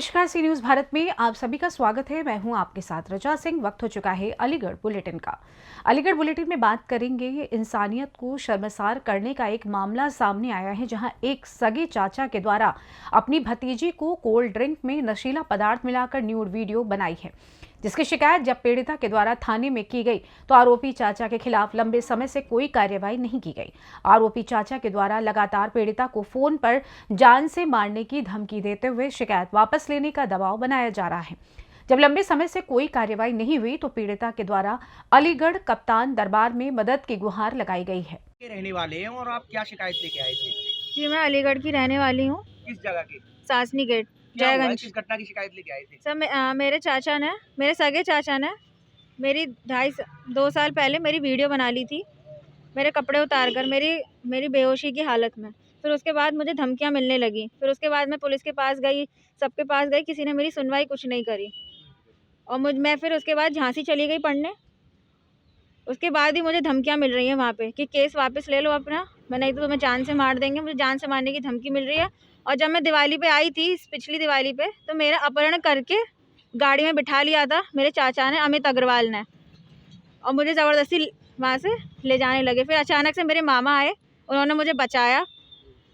नमस्कार, सी न्यूज़ भारत में आप सभी का स्वागत है। मैं हूं आपके साथ रजा सिंह। वक्त हो चुका है अलीगढ़ बुलेटिन का। अलीगढ़ बुलेटिन में बात करेंगे इंसानियत को शर्मसार करने का एक मामला सामने आया है, जहां एक सगे चाचा के द्वारा अपनी भतीजी को कोल्ड ड्रिंक में नशीला पदार्थ मिलाकर न्यूड वीडियो बनाई है, जिसकी शिकायत जब पीड़िता के द्वारा थाने में की गई तो आरोपी चाचा के खिलाफ लंबे समय से कोई कार्रवाई नहीं की गई। आरोपी चाचा के द्वारा लगातार पीड़िता को फोन पर जान से मारने की धमकी देते हुए शिकायत वापस लेने का दबाव बनाया जा रहा है। जब लंबे समय से कोई कार्रवाई नहीं हुई तो पीड़िता के द्वारा अलीगढ़ कप्तान दरबार में मदद की गुहार लगाई गई है। रहने वाले हैं और आप क्या शिकायत लेके आए थे? जी, मैं अलीगढ़ की रहने वाली हूँ। किस जगह की? सासनी गेट, क्या हुआ है? जयगंज। किस घटना की शिकायत लेके आए थे? सर, मेरे सगे चाचा ने मेरी 2 साल पहले मेरी वीडियो बना ली थी, मेरे कपड़े उतार कर मेरी बेहोशी की हालत में। फिर उसके बाद मुझे धमकियाँ मिलने लगी। फिर उसके बाद मैं पुलिस के पास गई, सबके पास गई, किसी ने मेरी सुनवाई कुछ नहीं करी। और मैं फिर उसके बाद झांसी चली गई पढ़ने। उसके बाद ही मुझे धमकियाँ मिल रही हैं वहाँ पे कि केस वापस ले लो अपना, मैं नहीं तो तुम्हें जान से मार देंगे। मुझे जान से मारने की धमकी मिल रही है। और जब मैं दिवाली पे आई थी, इस पिछली दिवाली पे, तो मेरा अपहरण करके गाड़ी में बिठा लिया था मेरे चाचा ने, अमित अग्रवाल ने, और मुझे ज़बरदस्ती वहाँ से ले जाने लगे। फिर अचानक से मेरे मामा आए, उन्होंने मुझे बचाया।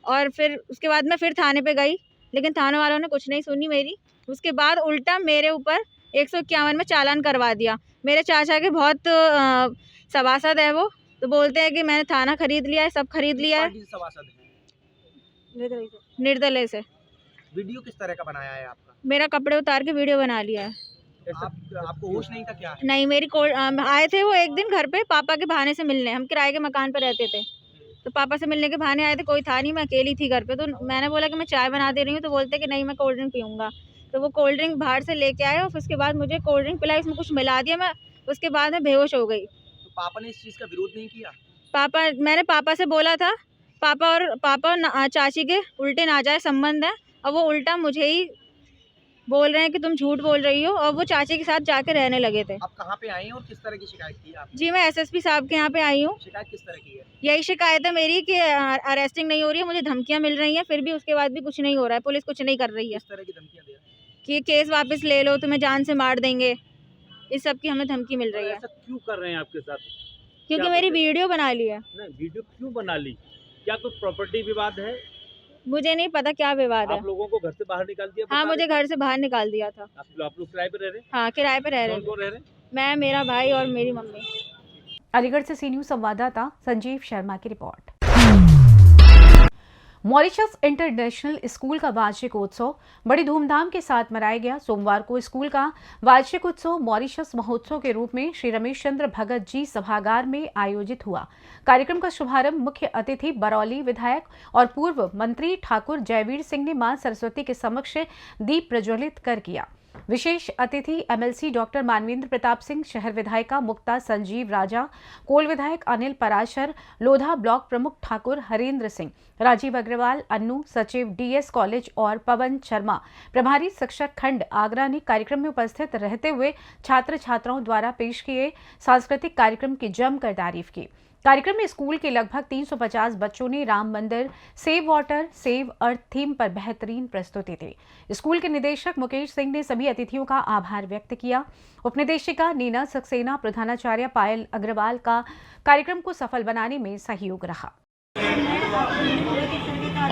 और फिर उसके बाद मैं फिर थाने पे गई, लेकिन थाने वालों ने कुछ नहीं सुनी मेरी। उसके बाद उल्टा मेरे ऊपर 151 में चालान करवा दिया। मेरे चाचा के बहुत सभासद है वो, तो बोलते हैं कि मैंने थाना खरीद लिया है, सब खरीद लिया है। निर्दलीय से। वीडियो किस तरह का बनाया है आपका? मेरा कपड़े उतार के वीडियो बना लिया है। आपको होश नहीं था क्या? नहीं, आए थे वो एक दिन घर पे पापा के बहाने से मिलने। हम किराए के मकान पे रहते थे, तो पापा से मिलने के बहाने आए थे। कोई था नहीं, मैं अकेली थी घर पे। तो मैंने बोला कि मैं चाय बना दे रही हूँ, तो बोलते कि नहीं, मैं कोल्ड ड्रिंक पीऊँगा। तो वो कोल्ड ड्रिंक बाहर से लेके आए और फिर उसके बाद मुझे कोल्ड ड्रिंक पिलाई, उसमें कुछ मिला दिया। मैं उसके बाद मैं बेहोश हो गई। तो पापा ने इस चीज़ का विरोध नहीं किया? मैंने पापा से बोला था, पापा और चाची के उल्टे नाजायज़ संबंध है, और वो उल्टा मुझे ही बोल रहे हैं कि तुम झूठ बोल रही हो, और वो चाची के साथ जाके रहने लगे थे। आप कहाँ पे आई हैं और किस तरह की शिकायत की आपने? जी, मैं एसएसपी साहब के यहाँ पे आई हूँ। शिकायत किस तरह की है? यही शिकायत है मेरी कि अरेस्टिंग नहीं हो रही है, मुझे धमकियाँ मिल रही हैं, फिर भी उसके बाद भी कुछ नहीं हो रहा है। पुलिस कुछ नहीं कर रही है किस तरह की धमकियाँ दे रहे हैं? कि केस वापस ले लो, तुम्हें जान से मार देंगे, इस सब की हमें धमकी मिल रही है। ऐसा क्यों कर रहे हैं आपके साथ? क्योंकि मेरी वीडियो बना ली है। नहीं, वीडियो क्यों बना ली? क्या कोई प्रॉपर्टी विवाद है? मुझे नहीं पता क्या विवाद है। आप लोगों को घर से बाहर निकाल दिया? हाँ, मुझे घर से बाहर निकाल दिया था। आप लोग किराए पे रह रहे हैं? हाँ, किराए पे रह रहे कौन कौन रह रहे हैं? मैं, मेरा भाई और मेरी मम्मी। अलीगढ़ से सी न्यूज़ संवाददाता संजीव शर्मा की रिपोर्ट। मॉरिशस इंटरनेशनल स्कूल का वार्षिक उत्सव बड़ी धूमधाम के साथ मनाया गया। सोमवार को स्कूल का वार्षिक उत्सव मॉरिशस महोत्सव के रूप में श्री रमेश चंद्र भगत जी सभागार में आयोजित हुआ। कार्यक्रम का शुभारंभ मुख्य अतिथि बरौली विधायक और पूर्व मंत्री ठाकुर जयवीर सिंह ने मां सरस्वती के समक्ष दीप प्रज्वलित कर किया। विशेष अतिथि एमएलसी डॉक्टर मानवेंद्र प्रताप सिंह, शहर विधायिका मुक्ता संजीव राजा, कोल विधायक अनिल पराशर, लोधा ब्लॉक प्रमुख ठाकुर हरेंद्र सिंह, राजीव अग्रवाल, अन्नू सचिव डीएस कॉलेज और पवन शर्मा प्रभारी शिक्षक खंड आगरा ने कार्यक्रम में उपस्थित रहते हुए छात्र छात्राओं द्वारा पेश किए सांस्कृतिक कार्यक्रम की जमकर तारीफ की। कार्यक्रम में स्कूल के लगभग 350 बच्चों ने राम मंदिर, save water, save earth theme पर बेहतरीन प्रस्तुति दी। स्कूल के निदेशक मुकेश सिंह ने सभी अतिथियों का आभार व्यक्त किया। उपनिदेशिका नीना सक्सेना, प्रधानाचार्य पायल अग्रवाल का कार्यक्रम को सफल बनाने में सहयोग रहा।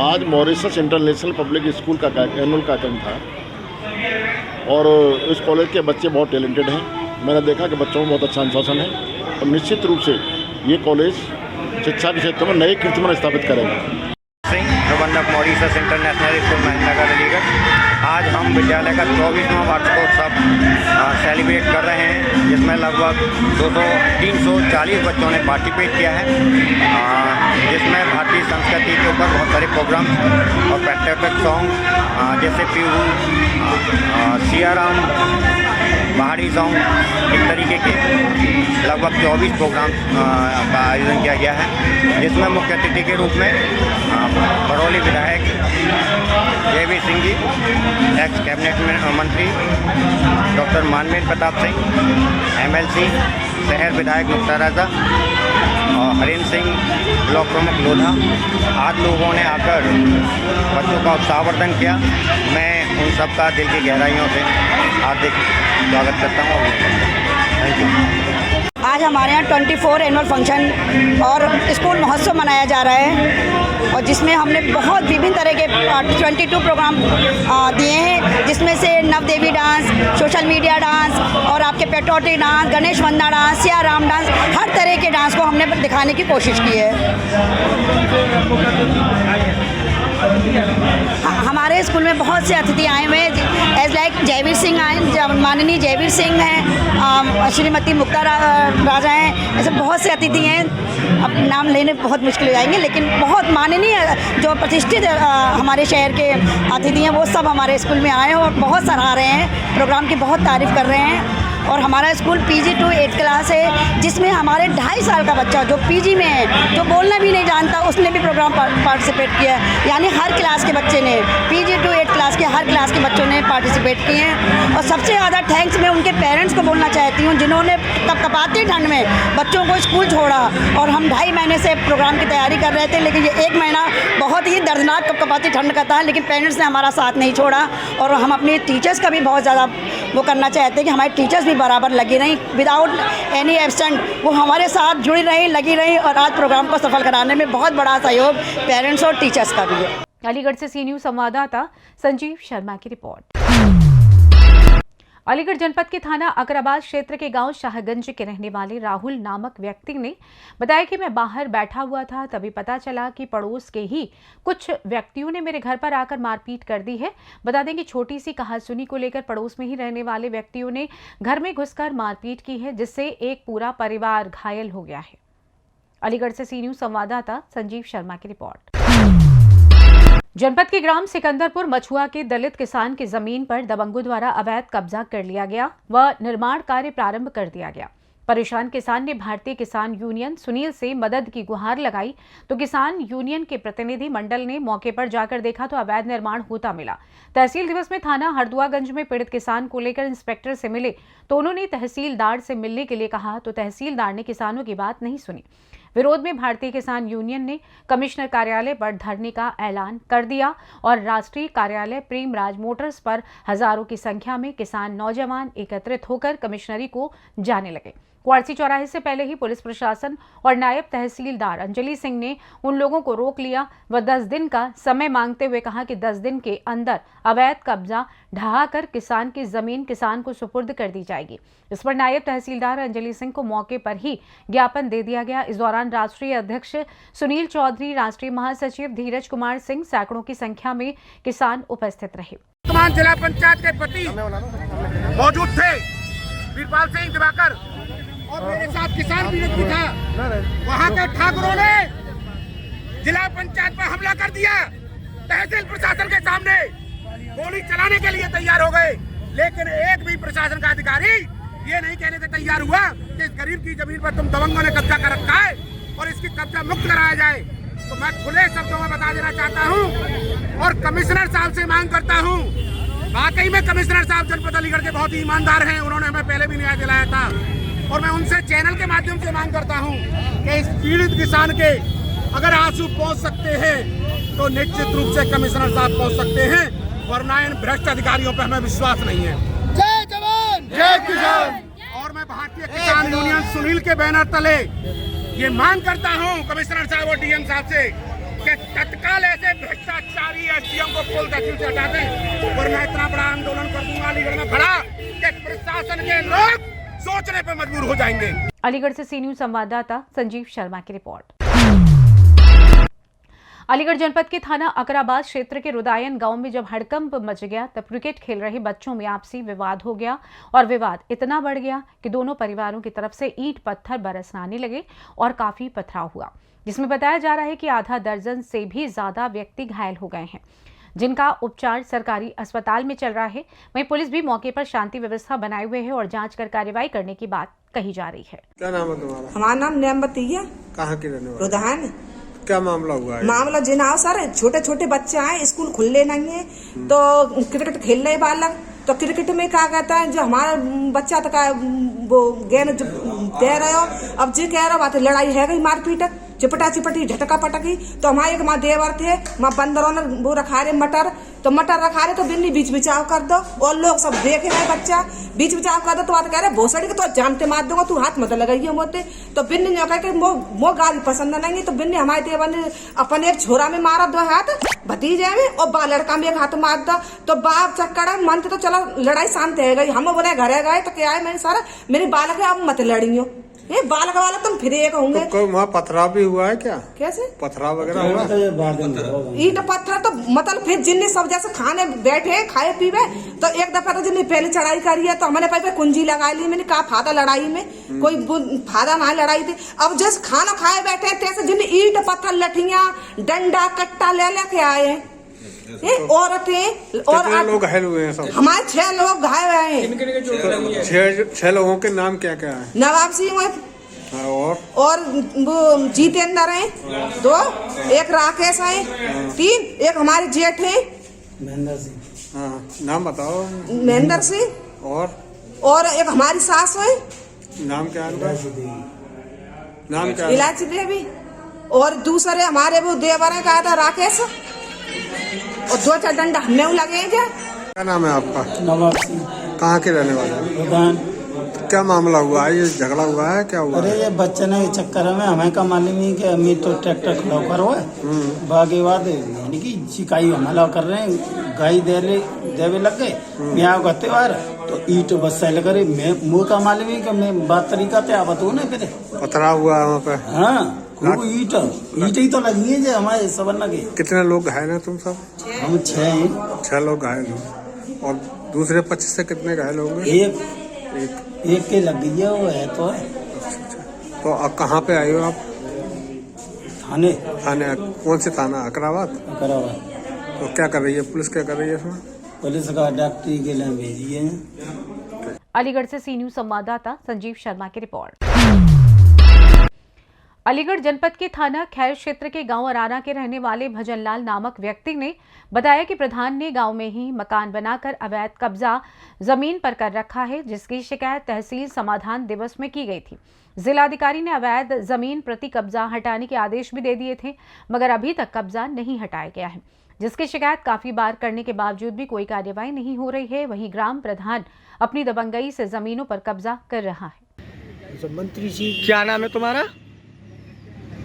आज मॉरिशस इंटरनेशनल पब्लिक स्कूल का एनुअल कार्यक्रम था और इस कॉलेज के बच्चे बहुत टैलेंटेड हैं। मैंने देखा कि बच्चों में बहुत अच्छा अनुशासन है और निश्चित रूप से ये कॉलेज शिक्षा के क्षेत्र में नए कीर्तिमान स्थापित करेगा। प्रबंधक Mauritius international school Mahendranagar Aligarh. आज हम विद्यालय का 24वां वार्षिकोत्सव सेलिब्रेट कर रहे हैं, जिसमें लगभग 340 बच्चों ने पार्टिसिपेट किया है, जिसमें भारतीय संस्कृति के ऊपर बहुत सारे प्रोग्राम और पैट्रियोटिक सॉन्ग जैसे पीहू, सियाराम, पहाड़ी सॉन्ग, इस तरीके के लगभग 24 प्रोग्राम का आयोजन किया गया है, जिसमें मुख्य अतिथि के रूप में बरौली विधायक जयवीर सिंह जी, एक्स कैबिनेट मंत्री डॉक्टर मानवेंद्र प्रताप सिंह, एमएलसी शहर विधायक मुक्ता राजा और हरेंद्र सिंह ब्लॉक प्रमुख लोधा आदि लोगों ने आकर बच्चों का उत्साहवर्धन किया। मैं उन सबका दिल की गहराइयों से हार्दिक स्वागत करता हूँ। Thank you. आज हमारे यहाँ 24 एनुअल फंक्शन और स्कूल महोत्सव मनाया जा रहा है और जिसमें हमने बहुत विभिन्न तरह के 22 प्रोग्राम दिए हैं, जिसमें से नवदेवी डांस, सोशल मीडिया डांस और आपके पेट्रोटिक डांस, गणेश वंदना डांस, सिया राम डांस, हर तरह के डांस को हमने दिखाने की कोशिश की है। हमारे स्कूल में बहुत से अतिथि आए हुए हैं, एज लाइक जयवीर सिंह आए, माननीय जयवीर सिंह हैं, श्रीमती मुक्ता राजा हैं, ऐसे बहुत से अतिथि हैं। अब नाम लेने बहुत मुश्किल हो जाएंगे, लेकिन बहुत माननीय जो प्रतिष्ठित हमारे शहर के अतिथि हैं वो सब हमारे स्कूल में आए हैं और बहुत सराह रहे हैं, प्रोग्राम की बहुत तारीफ़ कर रहे हैं। और हमारा स्कूल PG to 8 क्लास है, जिसमें हमारे 2.5 साल का बच्चा जो PG में है, जो बोलना भी नहीं जानता, उसने भी प्रोग्राम पार्टिसिपेट किया है। यानी हर क्लास के बच्चे ने, PG to 8 क्लास के हर क्लास के बच्चों ने पार्टिसिपेट किए हैं। और सबसे ज़्यादा थैंक्स मैं उनके पेरेंट्स को बोलना चाहती हूँ, जिन्होंने कपकपाती ठंड में बच्चों को स्कूल छोड़ा। और हम 2.5 महीने से प्रोग्राम की तैयारी कर रहे थे, लेकिन ये 1 महीना बहुत ही दर्दनाक कपकपाती ठंड का था, लेकिन पेरेंट्स ने हमारा साथ नहीं छोड़ा। और हम अपने टीचर्स का भी बहुत ज़्यादा वो करना चाहते हैं कि हमारे टीचर्स भी बराबर लगी रही, विदाउट एनी एब्सेंट, वो हमारे साथ जुड़ी रही, लगी रही। और आज प्रोग्राम को सफल कराने में बहुत बड़ा सहयोग पेरेंट्स और टीचर्स का भी है। अलीगढ़ से सी न्यूज़ संवाददाता संजीव शर्मा की रिपोर्ट। अलीगढ़ जनपद के थाना अकराबाद क्षेत्र के गांव शाहगंज के रहने वाले राहुल नामक व्यक्ति ने बताया कि मैं बाहर बैठा हुआ था, तभी पता चला कि पड़ोस के ही कुछ व्यक्तियों ने मेरे घर पर आकर मारपीट कर दी है। बता दें कि छोटी सी कहासुनी को लेकर पड़ोस में ही रहने वाले व्यक्तियों ने घर में घुसकर मारपीट की है, जिससे एक पूरा परिवार घायल हो गया है। अलीगढ़ से सी न्यूज़ संवाददाता संजीव शर्मा की रिपोर्ट। जनपद के ग्राम सिकंदरपुर मछुआ के दलित किसान की जमीन पर दबंगों द्वारा अवैध कब्जा कर लिया गया व निर्माण कार्य प्रारंभ कर दिया गया। परेशान किसान ने भारतीय किसान यूनियन सुनील से मदद की गुहार लगाई, तो किसान यूनियन के प्रतिनिधि मंडल ने मौके पर जाकर देखा तो अवैध निर्माण होता मिला। तहसील दिवस में थाना हरदुआगंज में पीड़ित किसान को लेकर इंस्पेक्टर से मिले तो उन्होंने तहसीलदार से मिलने के लिए कहा, तो तहसीलदार ने किसानों की बात नहीं सुनी। विरोध में भारतीय किसान यूनियन ने कमिश्नर कार्यालय पर धरने का ऐलान कर दिया और राष्ट्रीय कार्यालय प्रेमराज मोटर्स पर हजारों की संख्या में किसान नौजवान एकत्रित होकर कमिश्नरी को जाने लगे। क्वारसी चौराहे से पहले ही पुलिस प्रशासन और नायब तहसीलदार अंजलि सिंह ने उन लोगों को रोक लिया व 10 दिन का समय मांगते हुए कहा कि 10 दिन के अंदर अवैध कब्जा ढहाकर किसान की जमीन किसान को सुपुर्द कर दी जाएगी। इस पर नायब तहसीलदार अंजलि सिंह को मौके पर ही ज्ञापन दे दिया गया। इस दौरान राष्ट्रीय अध्यक्ष सुनील चौधरी, राष्ट्रीय महासचिव धीरज कुमार सिंह, सैकड़ों की संख्या में किसान उपस्थित रहे। वर्तमान जिला पंचायत के प्रति मौजूद थे वीरपाल सिंह दिवाकर और मेरे साथ किसान भी था। वहाँ के ठाकुरों ने जिला पंचायत पर हमला कर दिया। तहसील प्रशासन के सामने गोली चलाने के लिए तैयार हो गए, लेकिन एक भी प्रशासन का अधिकारी ये नहीं कहने से तैयार हुआ कि इस गरीब की जमीन पर तुम दबंगों ने कब्जा कर रखा है और इसकी कब्जा मुक्त कराया जाए। तो मैं खुले शब्दों में बता देना चाहता हूँ और कमिश्नर साहब से मांग करता हूँ, वाकई में कमिश्नर साहब जनपद अलीगढ़ के बहुत ही ईमानदार हैं। उन्होंने हमें पहले भी न्याय दिलाया था और मैं उनसे चैनल के माध्यम से मांग करता हूं कि इस पीड़ित किसान के अगर आंसू पहुंच सकते हैं तो निश्चित रूप से कमिश्नर साहब पहुंच सकते हैं, वरना इन भ्रष्ट अधिकारियों पर हमें विश्वास नहीं है। जय जवान जय किसान। और मैं भारतीय किसान यूनियन सुनील के बैनर तले ये मांग करता हूं कमिश्नर साहब और DM साहब से कि तत्काल ऐसे भ्रष्टाचारी SDM को पुल तहसील से हटा दें, वरना इतना बड़ा आंदोलन कर दूंगा अलीगढ़ में खड़ा कि प्रशासन के लोग सोचने पर मजबूर हो जाएंगे। अलीगढ़ से सी न्यूज़ संवाददाता संजीव शर्मा की रिपोर्ट। अलीगढ़ जनपद के थाना अकराबाद क्षेत्र के रुदायन गांव में जब हड़कंप मच गया तब क्रिकेट खेल रहे बच्चों में आपसी विवाद हो गया और विवाद इतना बढ़ गया कि दोनों परिवारों की तरफ से ईंट पत्थर बरसाने लगे और काफी पथराव हुआ, जिसमें बताया जा रहा है कि आधा दर्जन से भी ज्यादा व्यक्ति घायल हो गए हैं, जिनका उपचार सरकारी अस्पताल में चल रहा है। वहीं पुलिस भी मौके पर शांति व्यवस्था बनाए हुए है और जांच कर कार्रवाई करने की बात कही जा रही है। क्या नाम है तुम्हारा? हमारा नाम न्यामवती है। कहाँ की रहने वाली? रुदायन। क्या मामला हुआ है? मामला जिनाव सर, छोटे छोटे बच्चे आए, स्कूल खुले नहीं है तो क्रिकेट खेल रहे बालक, तो क्रिकेट में क्या कहता है जो हमारा बच्चा तो का वो गेंद दे रहे हो, अब जी कह रहा बात लड़ाई है गई मारपीट, चिपटा चिपटी झटका पटकी। तो हमारे एक माँ देवर थे, माँ बंदरों ने वो रखा रहे मटर, तो मटर रखा रहे तो बिन्नी बीच बिचाव कर दो, और लोग सब देख रहे बच्चा बीच बिचाव कर दो। तो बात कह रहे भोसड़ी के तो जानते मार दूंगा, तू हाथ मत लगाइए मोते। तो बिन्नी ने कहा मो गाली पसंद नहीं। तो बिन्नी हमारे देवर ने अपन एक छोरा में मारा 2 हाथ भतीजे में, और बा लड़का में 1 हाथ मार दो। तो बाप चक्कर मन तो चलो लड़ाई शांत है गई। हम बोले घरे गए तो क्या है मैंने सारा मेरी बालक है, अब मत लड़ियो, ये बालक वाला तुम फिर एक होंगे। तो वहाँ पथराव भी हुआ है क्या? कैसे पथराव वगैरह हुआ? ईट पत्थर तो मतलब फिर जिन्नी सब जैसे खाने बैठे खाए पीवे, तो एक दफा तो जिन्नी पहले चढ़ाई करी है तो हमने पे कुंजी लगा ली। मैंने कहा फायदा लड़ाई में, कोई फायदा ना लड़ाई थी। अब जैसे खाना खाए बैठे तैसे जिन्नी ईट पत्थर लठिया डंडा कट्टा ले लेके आए औरतें। और लोग घायल हुए हैं सब? हमारे 6 लोग घायल हुए हैं। 6 लोगों के नाम क्या क्या है? नवाब सिंह और वो जितेंद्र है 2, एक राकेश है 3, एक हमारे जेठ है महेंद्र सिंह। हाँ, नाम बताओ। महेंद्र सिंह और एक हमारी सास है, नाम क्या है? नाम क्या? इलायची देवी। और दूसरे हमारे वो देवर है कहा था राकेश, और 2-4 डंडा हमें लगे क्या। क्या नाम है आपका? नवाब सिंह। कहाँ के रहने वाले? क्या मामला हुआ है? ये झगड़ा हुआ है, क्या हुआ? अरे ये बच्चे ने चक्कर में हमें का मालूम नहीं कि अम्मी तो ट्रैक्टर खड़ा कर हुआ है, बाकी बाद यानी कि शिकाई हमला कर रहे हैं, गाय देवे लग गए मैं कहते बार तो ईट बस सेल करे। मैं मुँह का मालूम है कि मैं बात तरीका ते आवत हूँ ना फिर पथरा हुआ है वहाँ पे। हाँ वो ईट ही तो लगी है जो हमारे सबन लगे। कितने लोग घायल हैं तुम सब? हम 6 हैं। 6 लोग घायल हैं। और दूसरे पक्ष से कितने घायल होंगे? एक के लग गई है, वो है तो है। तो अब कहाँ पे आए हो आप? थाने। कौन से थाना? अकराबाद। तो क्या कर रही है पुलिस, क्या कर रही है इसमें? पुलिस का डॉक्टरी के लिए भेजी है। अलीगढ़ से सी न्यूज संवाददाता संजीव शर्मा की रिपोर्ट। अलीगढ़ जनपद के थाना खैर क्षेत्र के गांव अराना के रहने वाले भजनलाल नामक व्यक्ति ने बताया कि प्रधान ने गांव में ही मकान बनाकर अवैध कब्जा जमीन पर कर रखा है, जिसकी शिकायत तहसील समाधान दिवस में की गई थी। जिलाधिकारी ने अवैध जमीन प्रति कब्जा हटाने के आदेश भी दे दिए थे, मगर अभी तक कब्जा नहीं हटाया गया है, जिसकी शिकायत काफी बार करने के बावजूद भी कोई कार्रवाई नहीं हो रही है। वहीं ग्राम प्रधान अपनी दबंगई से जमीनों पर कब्जा कर रहा है। मंत्री जी क्या नाम है तुम्हारा?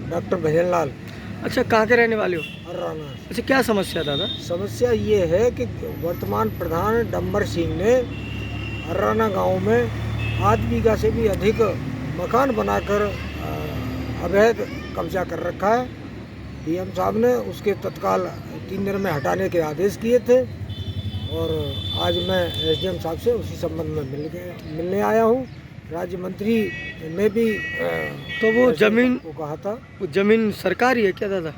डॉक्टर भजनलाल। अच्छा, कहाँ के रहने वाले हो? अराना। अच्छा, क्या समस्या दादा? समस्या ये है कि वर्तमान प्रधान डम्बर सिंह ने अराना गांव में 8 बीघा से भी अधिक मकान बनाकर अवैध कब्जा कर रखा है। डीएम साहब ने उसके तत्काल 3 दिन में हटाने के आदेश किए थे, और आज मैं एसडीएम साहब से उसी संबंध में मिलने आया हूँ। राज्य मंत्री ने भी तो वो जमीन को कहा था। वो जमीन सरकारी है क्या दादा?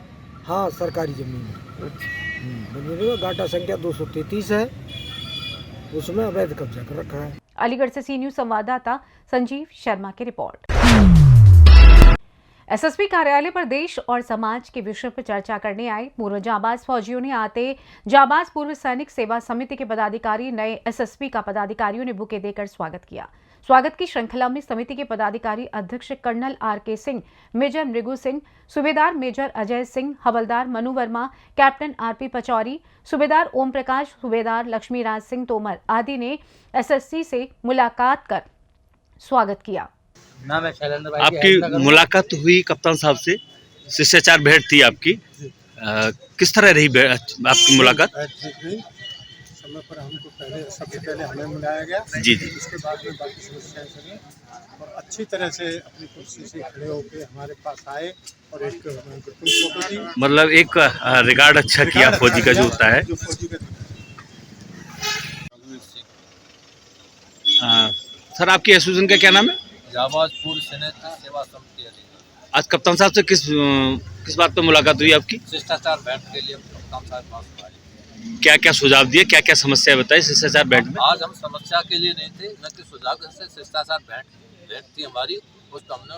हाँ, सरकारी जमीन है। अच्छा। गाटा संख्या 233 है, उसमें अवैध कब्जा कर रखा है। अलीगढ़ से सी न्यूज संवाददाता संजीव शर्मा की रिपोर्ट। एसएसपी कार्यालय पर देश और समाज के विषय पर चर्चा करने आए पूर्व जाबाज फौजियों ने आते जाबाज पूर्व सैनिक सेवा समिति के पदाधिकारी नए एसएसपी का पदाधिकारियों ने बुके देकर स्वागत किया। स्वागत की श्रृंखला में समिति के पदाधिकारी अध्यक्ष colonel RK Singh, major Mrigu Singh, सूबेदार मेजर अजय सिंह, हवलदार मनु वर्मा, कैप्टन आरपी पचौरी, सूबेदार ओम प्रकाश, सूबेदार लक्ष्मीराज सिंह तोमर आदि ने एसएससी से मुलाकात कर स्वागत किया। आपकी मुलाकात हुई कप्तान साहब से, शिष्टाचार भेंट थी आपकी, किस तरह रही आपकी मुलाकात? समय पर हमको सबसे पहले हमें बुलाया गया। जी। उसके बाद में बाकी समस्याएं सुनी और अच्छी तरह से अपनी कुर्सी से खड़े होकर हमारे पास आए और एक ग्रुप फोटो दी। मतलब एक रिगार्ड अच्छा किया फौजी का जो होता है। सर, आपकी एसोसिएशन का क्या नाम है? जाबाज पूर्व सैनिक सेवा समिति। आज कप्तान साहब से किस बात पर मुलाकात हुई आपकी? शिष्टाचार भेंट के लिए कप्तान साहब पास आए। क्या क्या सुझाव दिए, क्या क्या समस्या बताई शिष्टाचार भेंट में? आज हम समस्या के लिए नहीं थे, न कि सुझाव से शिष्टाचार भेंट थी हमारी। उसको हमने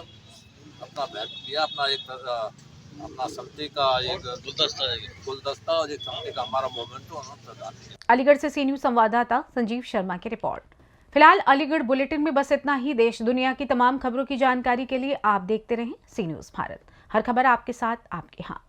अपना भेंट किया, अपना समिति का एक गुलदस्ता और एक समिति का हमारा मोमेंटो उन्होंने प्रदान किया। अलीगढ़ से सी न्यूज संवाददाता संजीव शर्मा की रिपोर्ट। फिलहाल अलीगढ़ बुलेटिन में बस इतना ही। देश दुनिया की तमाम खबरों की जानकारी के लिए आप देखते रहें सी न्यूज भारत। हर खबर आपके साथ, आपके यहाँ।